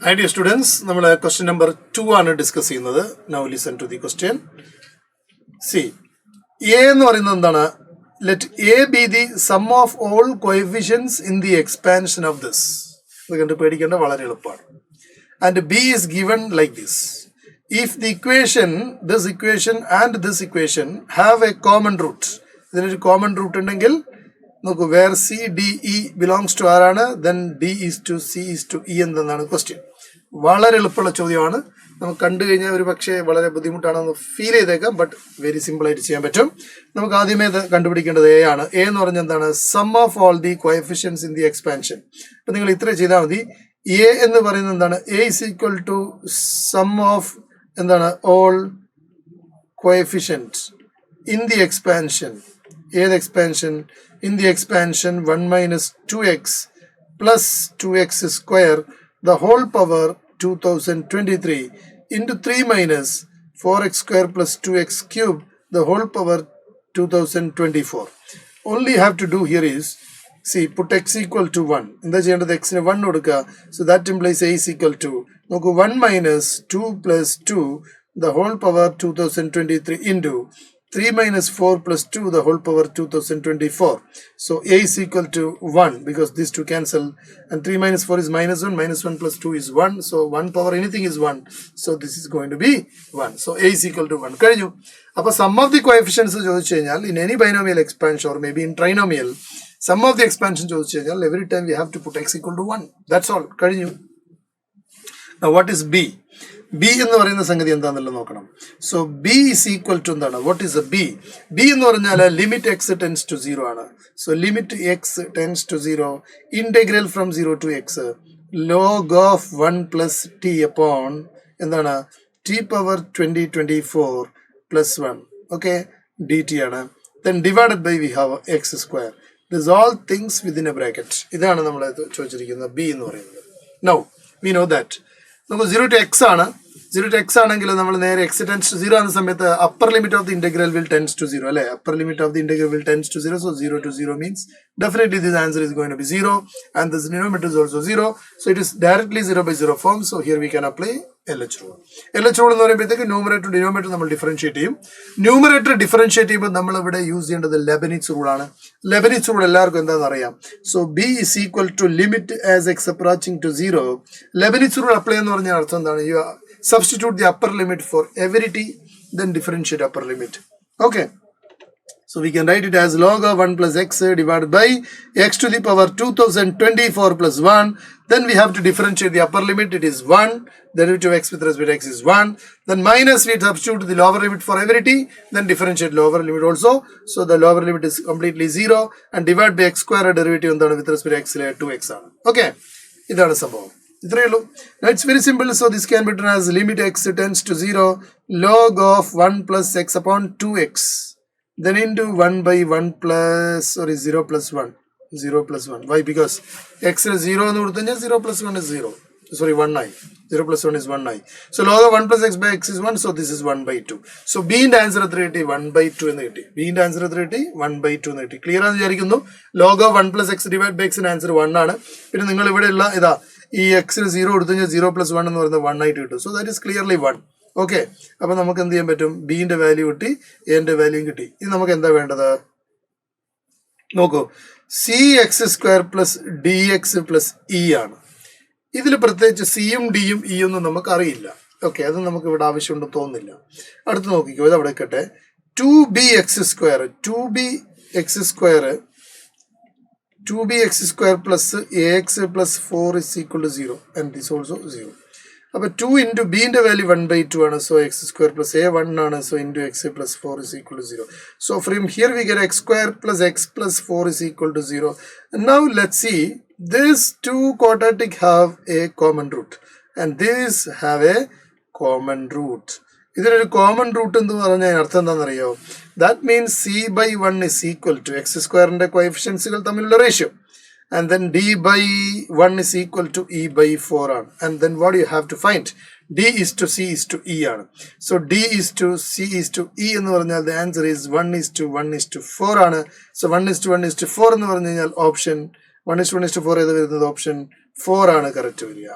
Hi dear students, നമ്മൾ question number 2 ആണ് discuss ചെയ്യുന്നത്. Now listen to the question. See, A എന്ന് പറയുന്നത് എന്താണ്? Let A be the sum of all coefficients in the expansion of this. ഇത് കണ്ട് പേടിക്കേണ്ട വളരെ എളുപ്പമാണ്. And B is given like this. If the equation, this equation and this equation have a common root. ഇതിനൊരു common root ഉണ്ടെങ്കിൽ നോക്കൂ, where C, D, E belongs to ആരാണ്, then D is to C is to E എന്നതാണ് question. വളരെ എളുപ്പമുള്ള ചോദ്യമാണ്. നമുക്ക് കണ്ടു കഴിഞ്ഞാൽ ഒരു പക്ഷേ വളരെ ബുദ്ധിമുട്ടാണെന്ന് ഫീൽ ചെയ്തേക്കാം, ബട്ട് വെരി സിമ്പിൾ ആയിട്ട് ചെയ്യാൻ പറ്റും. നമുക്ക് ആദ്യമേ കണ്ടുപിടിക്കേണ്ടത് എ ആണ്. എ എന്ന് പറഞ്ഞാൽ എന്താണ്? Sum of all the coefficients in the expansion. അപ്പൊ നിങ്ങൾ ഇത്ര ചെയ്താൽ മതി. എ എന്ന് പറയുന്നത് എന്താണ്? A is equal to sum of എന്താണ്? All coefficients in the expansion. ഏത് expansion? In the expansion 1 minus 2x plus 2x square the whole power 2023 into 3 minus 4x square plus 2x cube the whole power 2024. Only you have to do here is, see, put x equal to 1. എന്താ ചെയ്യേണ്ടത്? x ന് 1 കൊടുക്കുക. So that implies a is equal to, നോക്കൂ, 1 minus 2 plus 2 the whole power 2023 into 3 minus 4 plus 2 the whole power 2024. So a is equal to 1 because these two cancel, and 3 minus 4 is minus 1, minus 1 plus 2 is 1. So 1 power anything is 1. So this is going to be 1. So a is equal to 1. കഴിഞ്ഞു. അപ്പോൾ sum of the coefficients ചോദിച്ചു കഴിഞ്ഞാൽ in any binomial expansion or maybe in trinomial, sum of the expansion ചോദിച്ചു കഴിഞ്ഞാൽ every time we have to put x equal to 1. That's all. കഴിഞ്ഞു. Now what is b? B എന്ന് പറയുന്ന സംഗതി എന്താണെന്നുള്ളത് നോക്കണം. So B is equal to എന്താണ്? What is a B? B എന്ന് പറഞ്ഞാൽ ലിമിറ്റ് എക്സ് ടെൻസ് ടു 0 ആണ്. So limit X tends to 0, integral from 0 to X log of 1 plus T upon എന്താണ്? T power 2024 plus 1. Okay, D T ആണ്. Then divided by we have X square. This all things within a bracket. ഇതാണ് നമ്മൾ ചോദിച്ചിരിക്കുന്നത് B എന്ന് പറയുന്നത്. Now we know that നമുക്ക് 0 to x ആണ്. 0 to x ആണെങ്കിൽ നമ്മൾ നേരെ x ടെൻസ് ടു 0 ആകുന്ന സമയത്ത് upper limit of the integral will tends to 0 അല്ലേ? Upper limit of the integral will tends to 0. So 0 to 0 means definitely this answer is going to be 0, and this denominator is also 0. So it is directly 0 by 0 form. So here we can apply LH rule. LH rule എന്ന് പറയുമ്പോഴത്തേക്ക് numerator denominator നമ്മൾ differentiate ചെയ്യും. Numerator differentiate ചെയ്യുമ്പോൾ നമ്മൾ ഇവിടെ use ചെയ്യേണ്ടത് Leibniz rule ആണ്. Leibniz rule എല്ലാവർക്കും എന്താണെന്ന് അറിയാം. So B is equal to limit as x approaching to 0. Leibniz rule apply എന്ന് പറഞ്ഞാൽ അർത്ഥം എന്താണ്? You substitute the upper limit for every t, then differentiate upper limit. Okay, so we can write it as log of 1 plus x divided by x to the power 2024 plus 1. Then we have to differentiate the upper limit. It is 1. Derivative of x with respect to x is 1. Then minus, we substitute the lower limit for every t. Then differentiate lower limit also. So the lower limit is completely 0. And divide by x square derivative with respect to x 2x. Okay, ഇതാണ് സംഭവം. ഇത്രയേ ഉള്ളൂ. It's very simple. So this can be written as limit X tends to 0 log of 1 plus x upon 2x then into 1 by 1 plus, sorry, 0 plus 1. 0 plus 1. Why? Because x is 0 എന്ന് കൊടുത്തു കഴിഞ്ഞാൽ 0 plus 1 is 0. Sorry, 1i. 0 plus 1 is 1i. So log of 1 plus x by x is 1. So this is 1 by 2. So b ന്റെ answer എത്ര കിട്ടി? 1 by 2 എന്ന് കിട്ടി. b ന്റെ answer എത്ര കിട്ടി? 1 by 2 എന്ന് കിട്ടി. ക്ലിയർ ആണെന്ന് വിചാരിക്കുന്നു. log of 1 plus x divided by x ന്റെ ആൻസർ 1 ആണ്. പിന്നെ നിങ്ങൾ ഇവിടെ ഉള്ള ഇതാ ഈ എക്സിന് 0 കൊടുത്തു കഴിഞ്ഞാൽ 0 plus 1 എന്ന് പറയുന്നത് 1 ആയിട്ട് കിട്ടും. So that is clearly 1. Okay, അപ്പൊ നമുക്ക് എന്ത് ചെയ്യാൻ പറ്റും? ബിന്റെ വാല്യൂ കിട്ടി, എന്റെ വാല്യൂ കിട്ടി. ഇനി നമുക്ക് എന്താ വേണ്ടത്? നോക്കൂ, C X square plus D X plus E ആണ്. ഇതിൽ പ്രത്യേകിച്ച് സിയും ഡിയും ഇ ഒന്നും നമുക്ക് അറിയില്ല. ഓക്കെ, അത് നമുക്ക് ഇവിടെ ആവശ്യമുണ്ടെന്ന് തോന്നുന്നില്ല. അടുത്ത് നോക്കിക്കോ, ഇത് അവിടെ കേട്ടെ. 2bx square 2bx square plus ax plus 4 is equal to 0, and this also 0. അപ്പോൾ 2 into b ന്റെ വാല്യൂ 1 by 2 ആണ്. So X square plus A 1 ആണ്. So into X plus 4 is equal to 0. So from here we get x square plus x plus 4 is equal to 0. And now let's see, these two quadratic have a common root and these have a common root. ഇതിനൊരു common root എന്ന് പറഞ്ഞാൽ അർത്ഥം എന്താണെന്നറിയോ? That means c by 1 is equal to x സ്ക്വയറിന്റെ കോഎഫിഷ്യൻസുകൾ തമ്മിലുള്ള ratio. And then d by 1 is equal to e by 4 ആണ്. And then what do you have to find? d is to c is to e ആണ്. So d is to c is to e എന്ന് പറഞ്ഞാൽ the answer is 1 is to 1 is to 4 ആണ്. So 1 is to 1 is to 4 എന്ന് പറഞ്ഞു കഴിഞ്ഞാൽ option 1:1:4 ഏത് വരുന്നത്? Option 4 ആണ് കറക്റ്റ് വരിക.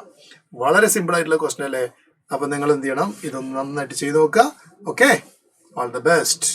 വളരെ സിമ്പിൾ ആയിട്ടുള്ള ക്വസ്റ്റൻ അല്ലേ? അപ്പൊ നിങ്ങൾ എന്ത് ചെയ്യണം? ഇതൊന്ന് നന്നായിട്ട് ചെയ്ത് നോക്കുക. Okay, all the best.